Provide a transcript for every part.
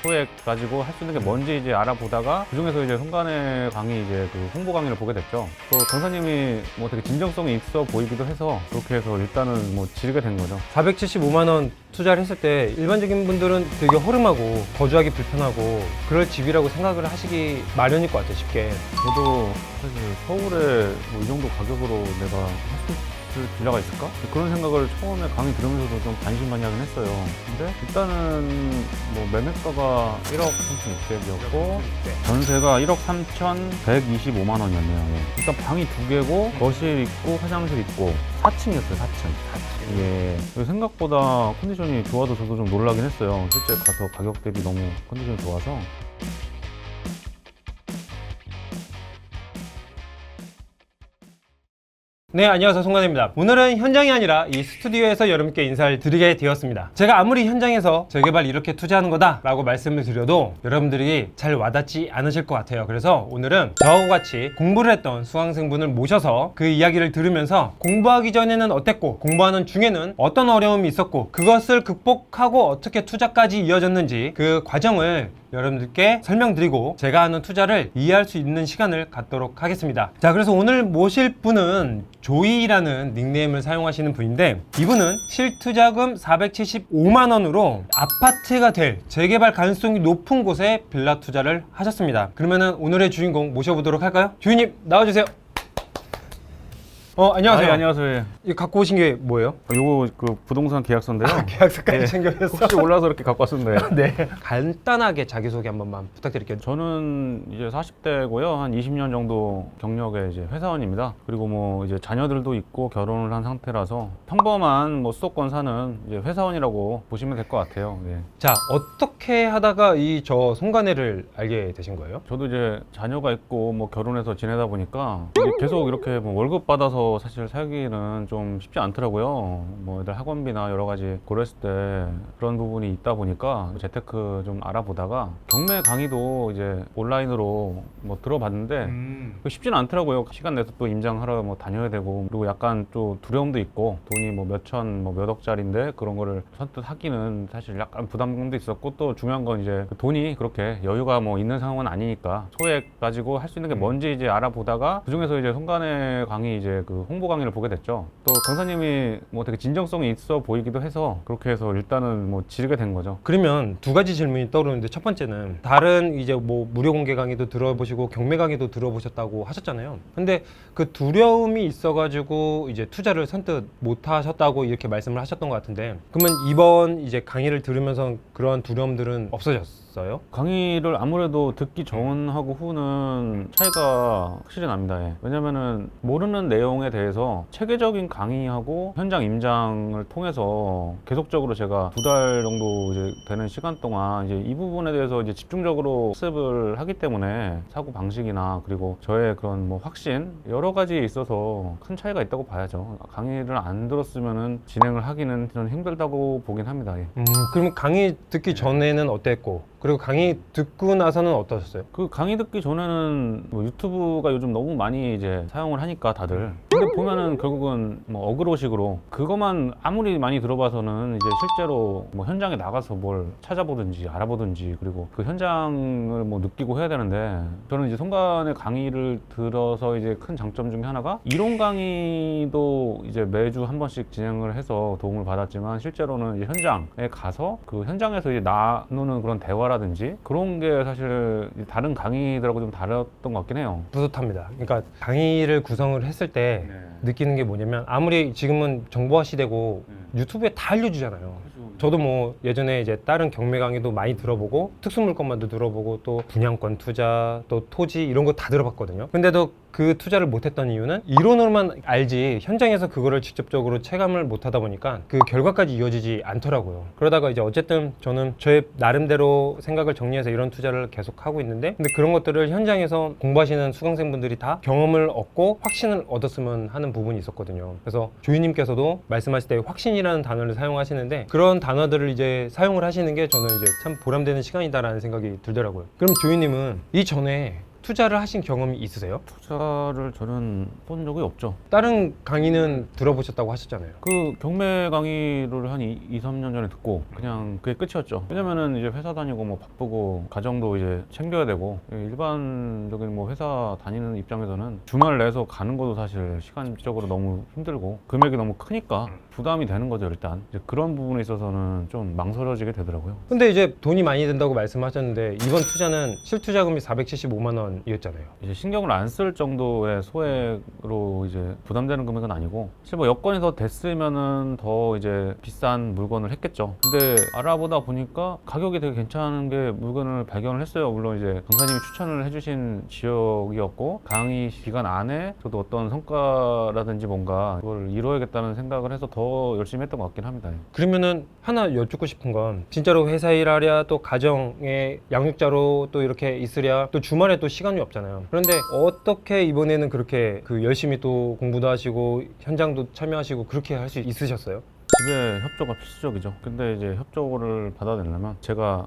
소액 가지고 할 수 있는 게 뭔지 이제 알아보다가 그중에서 이제 송간의 강의 이제 그 홍보 강의를 보게 됐죠. 또 강사님이 뭐 되게 진정성이 있어 보이기도 해서 그렇게 해서 일단은 뭐 지르게 된 거죠. 475만 원 투자를 했을 때 일반적인 분들은 되게 허름하고 거주하기 불편하고 그럴 집이라고 생각을 하시기 마련일 것 같아요, 쉽게. 저도 사실 서울에 뭐 이 정도 가격으로 내가 할 수 있을 빌라가 있을까? 그런 생각을 처음에 강의 들으면서도 좀 반신반의하긴 했어요. 근데 일단은 뭐 매매가가 1억 3,600이었고 전세가 1억 3,125만 원이었네요. 예. 일단 방이 2개고 거실 있고 화장실 있고 4층이었어요, 4층. 예. 생각보다 컨디션이 좋아서 저도 좀 놀라긴 했어요. 실제 가서 가격 대비 너무 컨디션이 좋아서. 네, 안녕하세요. 송관입니다. 오늘은 현장이 아니라 이 스튜디오에서 여러분께 인사를 드리게 되었습니다. 제가 아무리 현장에서 재개발 이렇게 투자하는 거다 라고 말씀을 드려도 여러분들이 잘 와닿지 않으실 것 같아요. 그래서 오늘은 저하고 같이 공부를 했던 수강생분을 모셔서 그 이야기를 들으면서 공부하기 전에는 어땠고 공부하는 중에는 어떤 어려움이 있었고 그것을 극복하고 어떻게 투자까지 이어졌는지 그 과정을 여러분들께 설명드리고 제가 하는 투자를 이해할 수 있는 시간을 갖도록 하겠습니다. 자, 그래서 오늘 모실 분은 조이라는 닉네임을 사용하시는 분인데 이분은 실투자금 475만 원으로 아파트가 될 재개발 가능성이 높은 곳에 빌라 투자를 하셨습니다. 그러면은 오늘의 주인공 모셔보도록 할까요? 주인님 나와주세요. 안녕하세요. 안녕하세요. 이거 갖고 오신 게 뭐예요? 요거 그 부동산 계약서인데요. 계약서까지 예. 챙겨오셨어? 혹시 올라서 이렇게 갖고 왔었는데. 네. 간단하게 자기소개 한 번만 부탁드릴게요. 저는 이제 40대고요. 한 20년 정도 경력의 이제 회사원입니다. 그리고 뭐 이제 자녀들도 있고 결혼을 한 상태라서 평범한 뭐 수도권 사는 이제 회사원이라고 보시면 될 것 같아요. 예. 자, 어떻게 하다가 이 저 송간회를 알게 되신 거예요? 저도 이제 자녀가 있고 뭐 결혼해서 지내다 보니까 이게 계속 이렇게 뭐 월급 받아서 사실 살기는 좀 쉽지 않더라고요. 뭐 애들 학원비나 여러 가지 고려했을 때 그런 부분이 있다 보니까 재테크 좀 알아보다가 경매 강의도 이제 온라인으로 뭐 들어봤는데 쉽지는 않더라고요. 시간 내서 또 임장하러 뭐 다녀야 되고 그리고 약간 또 두려움도 있고 돈이 뭐 몇천 뭐 몇 억짜리인데 그런 거를 선뜻 하기는 사실 약간 부담감도 있었고 또 중요한 건 이제 그 돈이 그렇게 여유가 뭐 있는 상황은 아니니까 소액 가지고 할 수 있는 게 뭔지 이제 알아보다가 그중에서 이제 송간의 강의 이제 그 홍보 강의를 보게 됐죠. 또 강사님이 뭐 되게 진정성이 있어 보이기도 해서 그렇게 해서 일단은 뭐 지르게 된 거죠. 그러면 두 가지 질문이 떠오르는데 첫 번째는 다른 이제 뭐 무료 공개 강의도 들어보시고 경매 강의도 들어보셨다고 하셨잖아요. 근데 그 두려움이 있어가지고 이제 투자를 선뜻 못 하셨다고 이렇게 말씀을 하셨던 것 같은데 그러면 이번 이제 강의를 들으면서 그런 두려움들은 없어졌어요? 강의를 아무래도 듣기 전하고 후는 차이가 확실히 납니다. 예. 왜냐면은 모르는 내용에 대해서 체계적인 강의하고 현장 임장을 통해서 계속적으로 제가 2달 정도 이제 되는 시간 동안 이제 이 부분에 대해서 이제 집중적으로 학습을 하기 때문에 사고 방식이나 그리고 저의 그런 뭐 확신 여러 가지에 있어서 큰 차이가 있다고 봐야죠. 강의를 안 들었으면은 진행을 하기는 좀 힘들다고 보긴 합니다. 예. 그러면 강의 듣기 전에는 어땠고 그리고 강의 듣고 나서는 어떠셨어요? 그 강의 듣기 전에는 뭐 유튜브가 요즘 너무 많이 이제 사용을 하니까 다들 근데 보면은 결국은 뭐 어그로식으로 그것만 아무리 많이 들어봐서는 이제 실제로 뭐 현장에 나가서 뭘 찾아보든지 알아보든지 그리고 그 현장을 뭐 느끼고 해야 되는데 저는 이제 송간의 강의를 들어서 이제 큰 장점 중에 하나가 이론 강의도 이제 매주 한 번씩 진행을 해서 도움을 받았지만 실제로는 이제 현장에 가서 그 현장에서 이제 나누는 그런 대화라든지 그런 게 사실 다른 강의들하고 좀 다르던 것 같긴 해요. 뿌듯합니다. 그러니까 강의를 구성을 했을 때 느끼는 게 뭐냐면 아무리 지금은 정보화 시대고 유튜브에 다 알려주잖아요. 저도 뭐 예전에 이제 다른 경매 강의도 많이 들어보고 특수물건만도 들어보고 또 분양권 투자 또 토지 이런 거 다 들어봤거든요. 근데도 그 투자를 못했던 이유는 이론으로만 알지 현장에서 그거를 직접적으로 체감을 못하다 보니까 그 결과까지 이어지지 않더라고요. 그러다가 이제 어쨌든 저는 저의 나름대로 생각을 정리해서 이런 투자를 계속 하고 있는데 근데 그런 것들을 현장에서 공부하시는 수강생분들이 다 경험을 얻고 확신을 얻었으면 하는 부분이 있었거든요. 그래서 조이님께서도 말씀하실 때 확신이라는 단어를 사용하시는데 그런 단어들을 이제 사용을 하시는 게 저는 이제 참 보람되는 시간이다라는 생각이 들더라고요. 그럼 조이님은 이전에 투자를 하신 경험이 있으세요? 투자를 저는 본 적이 없죠. 다른 강의는 들어보셨다고 하셨잖아요. 그 경매 강의를 한 2, 3년 전에 듣고 그냥 그게 끝이었죠. 왜냐면은 이제 회사 다니고 뭐 바쁘고 가정도 이제 챙겨야 되고 일반적인 뭐 회사 다니는 입장에서는 주말 내서 가는 것도 사실 시간적으로 너무 힘들고 금액이 너무 크니까 부담이 되는 거죠. 일단 이제 그런 부분에 있어서는 좀 망설여지게 되더라고요. 근데 이제 돈이 많이 든다고 말씀하셨는데 이번 투자는 실투자금이 475만 원이었잖아요. 이제 신경을 안 쓸 정도의 소액으로 이제 부담되는 금액은 아니고 사실 뭐 여건에서 됐으면은 더 이제 비싼 물건을 했겠죠. 근데 알아보다 보니까 가격이 되게 괜찮은 게 물건을 발견을 했어요. 물론 이제 강사님이 추천을 해주신 지역이었고 강의 기간 안에 저도 어떤 성과라든지 뭔가 그걸 이루어야겠다는 생각을 해서 더 열심히 했던 것 같긴 합니다. 그러면은 하나 여쭙고 싶은 건 진짜로 회사 일하랴 또 가정에 양육자로 또 이렇게 있으랴 또 주말에 또 시간이 없잖아요. 그런데 어떻게 이번에는 그렇게 그 열심히 또 공부도 하시고 현장도 참여하시고 그렇게 할 수 있으셨어요? 집에 협조가 필수적이죠. 근데 이제 협조를 받아내려면 제가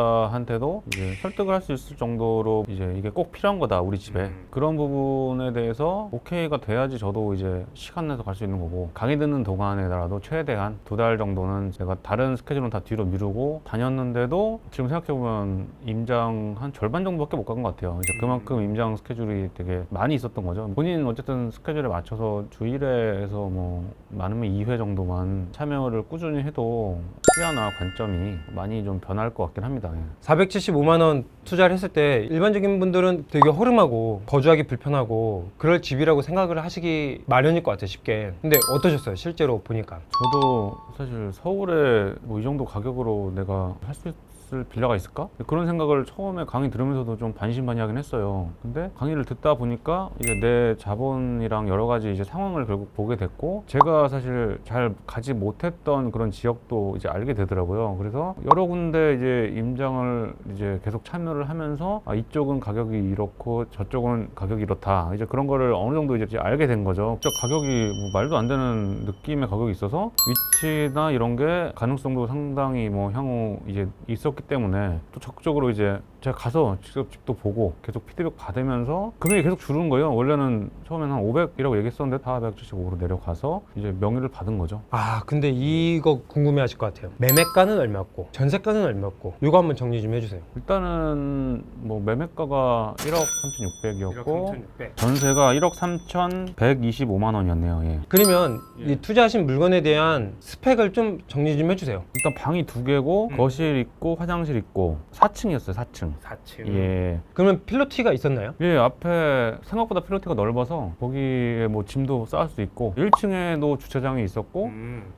배우자한테도 이제 설득을 할 수 있을 정도로 이제 이게 꼭 필요한 거다 우리 집에 그런 부분에 대해서 오케이가 돼야지 저도 이제 시간 내서 갈 수 있는 거고 강의 듣는 동안에라도 최대한 2달 정도는 제가 다른 스케줄은 다 뒤로 미루고 다녔는데도 지금 생각해보면 임장 한 절반 정도밖에 못 간 것 같아요. 이제 그만큼 임장 스케줄이 되게 많이 있었던 거죠. 본인 어쨌든 스케줄에 맞춰서 주 1회에서 뭐 많으면 2회 정도만 참여를 꾸준히 해도 시야나 관점이 많이 좀 변할 것 같긴 합니다. 475만 원 투자를 했을 때 일반적인 분들은 되게 허름하고 거주하기 불편하고 그럴 집이라고 생각을 하시기 마련일 것 같아요, 쉽게. 근데 어떠셨어요, 실제로 보니까? 저도 사실 서울에 뭐 이 정도 가격으로 내가 할 수 있을 빌라가 있을까? 그런 생각을 처음에 강의 들으면서도 좀 반신반의하긴 했어요. 근데 강의를 듣다 보니까 이제 내 자본이랑 여러 가지 이제 상황을 결국 보게 됐고 제가 사실 잘 가지 못했던 그런 지역도 이제 알게 되더라고요. 그래서 여러 군데 이제 임장을 이제 계속 참여를 하면서 아, 이쪽은 가격이 이렇고 저쪽은 가격이 이렇다. 이제 그런 거를 어느 정도 이제 알게 된 거죠. 진짜 가격이 뭐 말도 안 되는 느낌의 가격이 있어서 위치나 이런 게 가능성도 상당히 뭐 향후 이제 있었기 때문에 또 적극적으로 이제 제가 가서 직접 집도 보고 계속 피드백 받으면서 금액이 계속 줄은 거예요. 원래는 처음에는 한 500이라고 얘기했었는데 475로 내려가서 이제 명의를 받은 거죠. 아, 근데 이거 궁금해 하실 것 같아요. 매매가는 얼마였고 전세가는 얼마였고 이거 한번 정리 좀 해주세요. 일단은 뭐 매매가가 1억 3,600이었고 1,600. 전세가 1억 3,125만 원이었네요. 예. 그러면 이 투자하신 물건에 대한 스펙을 좀 정리 좀 해주세요. 일단 방이 2개고 거실 있고 화장실 있고 4층이었어요. 4층. 4층. 예. 그러면 필로티가 있었나요? 예, 앞에 생각보다 필로티가 넓어서 거기에 뭐 짐도 쌓을 수 있고 1층에도 주차장이 있었고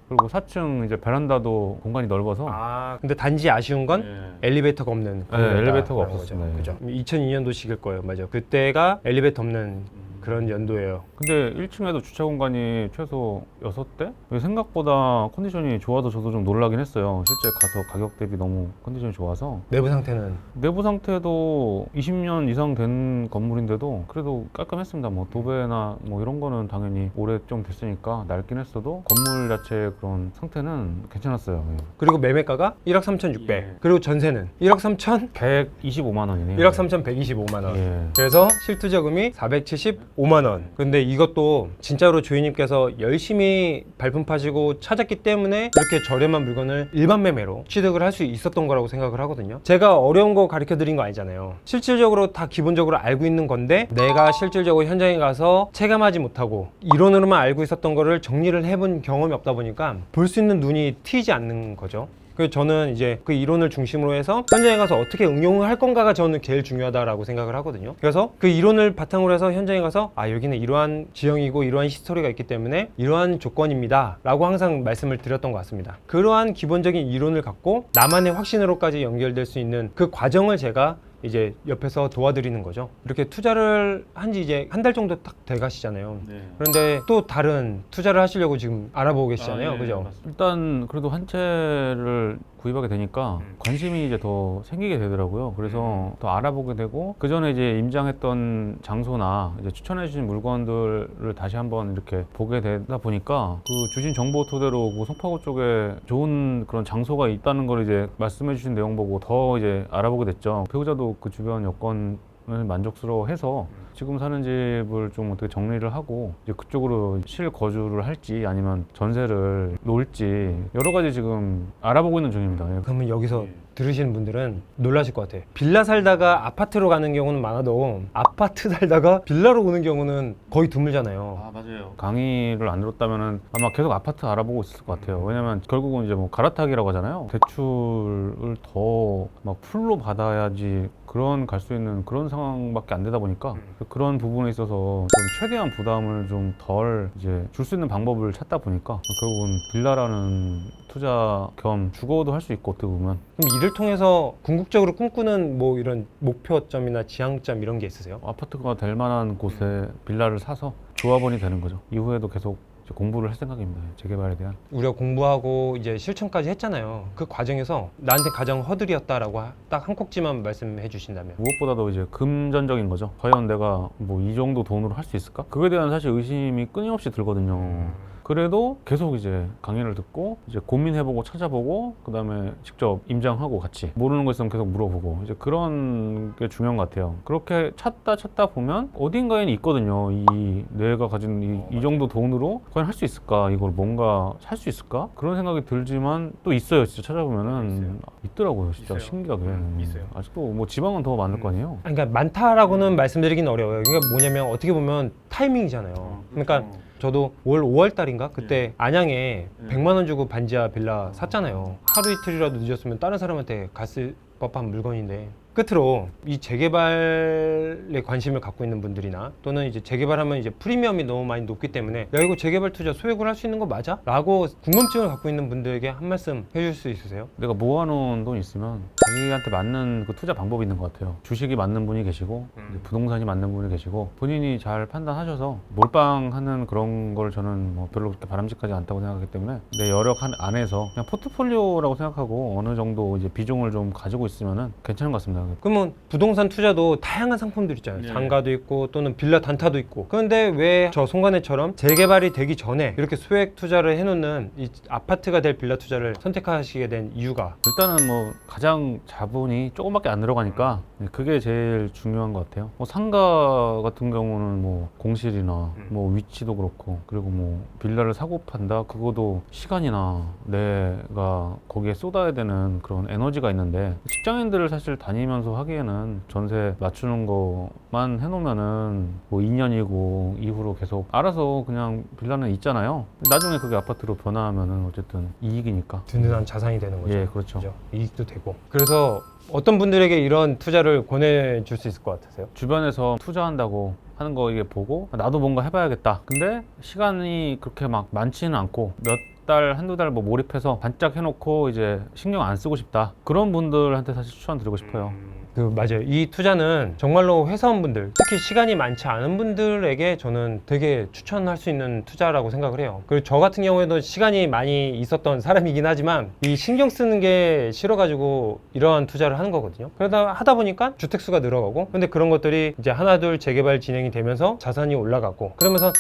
그리고 4층 이제 베란다도 공간이 넓어서 아, 근데 단지 아쉬운 건 예. 엘리베이터가 없는 네, 공간이다. 엘리베이터가 라는 없었습니다. 거죠. 예. 그죠? 2002년도식일 거예요. 맞아요. 그때가 엘리베이터 없는 그런 연도예요. 근데 1층에도 주차 공간이 최소 6대? 생각보다 컨디션이 좋아서 저도 좀 놀라긴 했어요. 실제 가서 가격 대비 너무 컨디션이 좋아서 내부 상태는 내부 상태도 20년 이상 된 건물인데도 그래도 깔끔했습니다. 뭐 도배나 뭐 이런 거는 당연히 오래 좀 됐으니까 낡긴 했어도 건물 자체의 그런 상태는 괜찮았어요. 예. 그리고 매매가가 1억 3,600. 예. 그리고 전세는 1억 3천 125만 원이네요. 1억 3,125만 원. 예. 그래서 실투자금이 475만 원. 근데 이것도 진짜로 주인님께서 열심히 발품 파시고 찾았기 때문에 이렇게 저렴한 물건을 일반 매매로 취득을 할 수 있었던 거라고 생각을 하거든요. 제가 어려운 거 가르쳐 드린 거 아니잖아요. 실질적으로 다 기본적으로 알고 있는 건데 내가 실질적으로 현장에 가서 체감하지 못하고 이론으로만 알고 있었던 거를 정리를 해본 경험이 없다 보니까 볼 수 있는 눈이 트이지 않는 거죠. 그래서 저는 이제 그 이론을 중심으로 해서 현장에 가서 어떻게 응용을 할 건가가 저는 제일 중요하다라고 생각을 하거든요. 그래서 그 이론을 바탕으로 해서 현장에 가서 아, 여기는 이러한 지형이고 이러한 히스토리가 있기 때문에 이러한 조건입니다 라고 항상 말씀을 드렸던 것 같습니다. 그러한 기본적인 이론을 갖고 나만의 확신으로까지 연결될 수 있는 그 과정을 제가 이제 옆에서 도와드리는 거죠. 이렇게 투자를 한 지 이제 한 달 정도 딱 돼 가시잖아요. 네. 그런데 또 다른 투자를 하시려고 지금 알아보고 계시잖아요. 아, 예, 그죠? 맞습니다. 일단 그래도 한 채를 구입하게 되니까 관심이 이제 더 생기게 되더라고요. 그래서 더 알아보게 되고 그 전에 이제 임장했던 장소나 이제 추천해 주신 물건들을 다시 한번 이렇게 보게 되다 보니까 그 주신 정보 토대로 그 송파구 쪽에 좋은 그런 장소가 있다는 걸 이제 말씀해 주신 내용 보고 더 이제 알아보게 됐죠. 배우자도 그 주변 여건 만족스러워해서 지금 사는 집을 좀 어떻게 정리를 하고 이제 그쪽으로 실거주를 할지 아니면 전세를 놓을지 여러 가지 지금 알아보고 있는 중입니다. 예. 그러면 여기서 들으시는 분들은 놀라실 것 같아요. 빌라 살다가 아파트로 가는 경우는 많아도 아파트 살다가 빌라로 오는 경우는 거의 드물잖아요. 맞아요. 강의를 안 들었다면은 아마 계속 아파트 알아보고 있을 것 같아요. 왜냐면 결국은 이제 뭐 갈아타기라고 하잖아요. 대출을 더 막 풀로 받아야지 그런 갈 수 있는 그런 상황밖에 안 되다 보니까 그런 부분에 있어서 좀 최대한 부담을 좀 덜 이제 줄 수 있는 방법을 찾다 보니까 결국은 빌라라는 투자 겸 주거도 할 수 있고 어떻게 보면 그럼 이를 통해서 궁극적으로 꿈꾸는 뭐 이런 목표점이나 지향점 이런 게 있으세요? 아파트가 될 만한 곳에 빌라를 사서 조합원이 되는 거죠. 이후에도 계속 이제 공부를 할 생각입니다. 재개발에 대한. 우리가 공부하고 이제 실천까지 했잖아요. 그 과정에서 나한테 가장 허들이었다라고 딱 한 꼭지만 말씀해 주신다면. 무엇보다도 이제 금전적인 거죠. 과연 내가 뭐 이 정도 돈으로 할 수 있을까? 그거에 대한 사실 의심이 끊임없이 들거든요. 그래도 계속 이제 강의를 듣고 이제 고민해보고 찾아보고 그 다음에 직접 임장하고 같이 모르는 거 있으면 계속 물어보고 이제 그런 게 중요한 것 같아요. 그렇게 찾다 보면 어딘가에는 있거든요. 이 내가 가진 이 정도 돈으로 과연 할 수 있을까? 이걸 뭔가 살 수 있을까? 그런 생각이 들지만 또 있어요. 진짜 찾아보면은 있더라고요. 진짜 있어요. 신기하게. 있어요. 아직도 뭐 지방은 더 많을 거 아니에요. 그러니까 많다라고는 말씀드리긴 어려워요. 그러니까 뭐냐면 어떻게 보면 타이밍이잖아요. 그러니까 저도 올 5월 달인가 그때 안양에 100만 원 주고 반지하 빌라 샀잖아요. 하루 이틀이라도 늦었으면 다른 사람한테 갔을 법한 물건인데 끝으로 이 재개발에 관심을 갖고 있는 분들이나 또는 이제 재개발하면 이제 프리미엄이 너무 많이 높기 때문에 야 이거 재개발 투자 소액으로 할 수 있는 거 맞아? 라고 궁금증을 갖고 있는 분들에게 한 말씀 해줄 수 있으세요? 내가 모아놓은 돈 있으면 자기한테 맞는 그 투자 방법이 있는 것 같아요. 주식이 맞는 분이 계시고 이제 부동산이 맞는 분이 계시고 본인이 잘 판단하셔서 몰빵하는 그런 걸 저는 뭐 별로 그렇게 바람직하지 않다고 생각하기 때문에 내 여력 안에서 그냥 포트폴리오라고 생각하고 어느 정도 이제 비중을 좀 가지고 있으면은 괜찮은 것 같습니다. 그러면 부동산 투자도 다양한 상품들 있잖아요. 상가도 있고 또는 빌라 단타도 있고. 그런데 왜 저 송간회처럼 재개발이 되기 전에 이렇게 소액 투자를 해놓는 이 아파트가 될 빌라 투자를 선택하시게 된 이유가? 일단은 뭐 가장 자본이 조금밖에 안 들어가니까 그게 제일 중요한 것 같아요. 뭐 상가 같은 경우는 뭐 공실이나 뭐 위치도 그렇고 그리고 뭐 빌라를 사고 판다 그거도 시간이나 내가 거기에 쏟아야 되는 그런 에너지가 있는데 직장인들을 사실 다니면서 하기에는 전세 맞추는 거만 해놓으면은 뭐 2년이고 이후로 계속 알아서 그냥 빌라는 있잖아요. 나중에 그게 아파트로 변화하면은 어쨌든 이익이니까. 든든한 자산이 되는 거죠. 예, 그렇죠. 그죠? 이익도 되고. 그래서 어떤 분들에게 이런 투자를 권해줄 수 있을 것 같으세요? 주변에서 투자한다고 하는 거 이게 보고 나도 뭔가 해봐야겠다. 근데 시간이 그렇게 막 많지는 않고 몇 달, 한두 달 뭐 몰입해서 반짝 해놓고 이제 신경 안 쓰고 싶다. 그런 분들한테 사실 추천드리고 싶어요. 맞아요. 이 투자는 정말로 회사원분들, 특히 시간이 많지 않은 분들에게 저는 되게 추천할 수 있는 투자라고 생각을 해요. 그리고 저 같은 경우에도 시간이 많이 있었던 사람이긴 하지만 이 신경 쓰는 게 싫어가지고 이러한 투자를 하는 거거든요. 그러다 하다 보니까 주택수가 늘어가고 근데 그런 것들이 이제 하나둘 재개발 진행이 되면서 자산이 올라가고 그러면서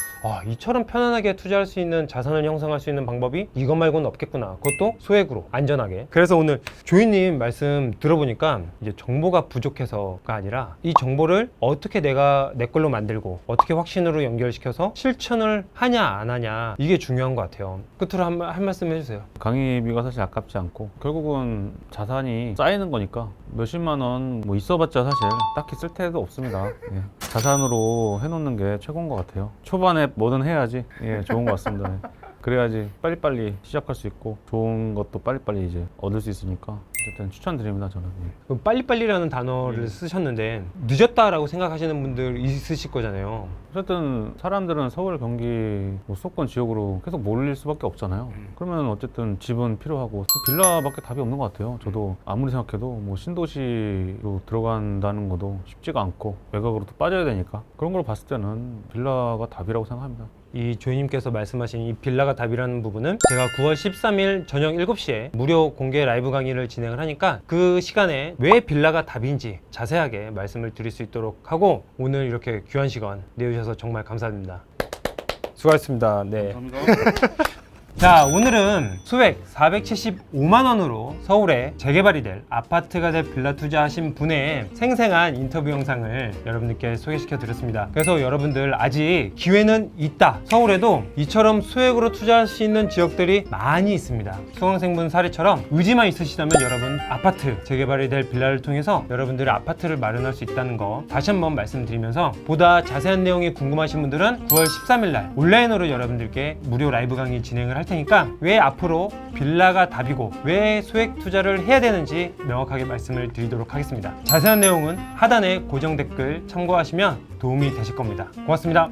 이처럼 편안하게 투자할 수 있는 자산을 형성할 수 있는 방법이 이것 말고는 없겠구나. 그것도 소액으로 안전하게. 그래서 오늘 조이님 말씀 들어보니까 이제 정보가 부족해서가 아니라 이 정보를 어떻게 내가 내 걸로 만들고 어떻게 확신으로 연결시켜서 실천을 하냐 안 하냐 이게 중요한 것 같아요. 끝으로 한 말씀 해주세요. 강의비가 사실 아깝지 않고 결국은 자산이 쌓이는 거니까 몇십만 원 뭐 있어봤자 사실 딱히 쓸 데도 없습니다. 예. 자산으로 해놓는 게 최고인 것 같아요. 초반에 뭐든 해야지 좋은 것 같습니다. 예. 그래야지 빨리빨리 시작할 수 있고 좋은 것도 빨리빨리 이제 얻을 수 있으니까 어쨌든 추천드립니다 저는. 예. 그럼 빨리빨리라는 단어를 쓰셨는데 늦었다라고 생각하시는 분들 있으실 거잖아요. 어쨌든 사람들은 서울, 경기, 뭐 수도권 지역으로 계속 몰릴 수밖에 없잖아요. 그러면 어쨌든 집은 필요하고 빌라밖에 답이 없는 것 같아요. 저도 아무리 생각해도 뭐 신도시로 들어간다는 것도 쉽지가 않고 외곽으로 또 빠져야 되니까 그런 걸 봤을 때는 빌라가 답이라고 생각합니다. 이 조이님께서 말씀하신 이 빌라가 답이라는 부분은 제가 9월 13일 저녁 7시에 무료 공개 라이브 강의를 진행을 하니까 그 시간에 왜 빌라가 답인지 자세하게 말씀을 드릴 수 있도록 하고 오늘 이렇게 귀한 시간 내주셔서 정말 감사드립니다. 수고하셨습니다. 네. 감사합니다. 자, 오늘은 소액 475만 원으로 서울에 재개발이 될 아파트가 될 빌라 투자하신 분의 생생한 인터뷰 영상을 여러분들께 소개시켜 드렸습니다. 그래서 여러분들 아직 기회는 있다. 서울에도 이처럼 소액으로 투자할 수 있는 지역들이 많이 있습니다. 수강생분 사례처럼 의지만 있으시다면 여러분 아파트 재개발이 될 빌라를 통해서 여러분들의 아파트를 마련할 수 있다는 거 다시 한번 말씀드리면서, 보다 자세한 내용이 궁금하신 분들은 9월 13일 날 온라인으로 여러분들께 무료 라이브 강의 진행을 할 테니까 왜 앞으로 빌라가 답이고 왜 소액 투자를 해야 되는지 명확하게 말씀을 드리도록 하겠습니다. 자세한 내용은 하단에 고정 댓글 참고하시면 도움이 되실 겁니다. 고맙습니다.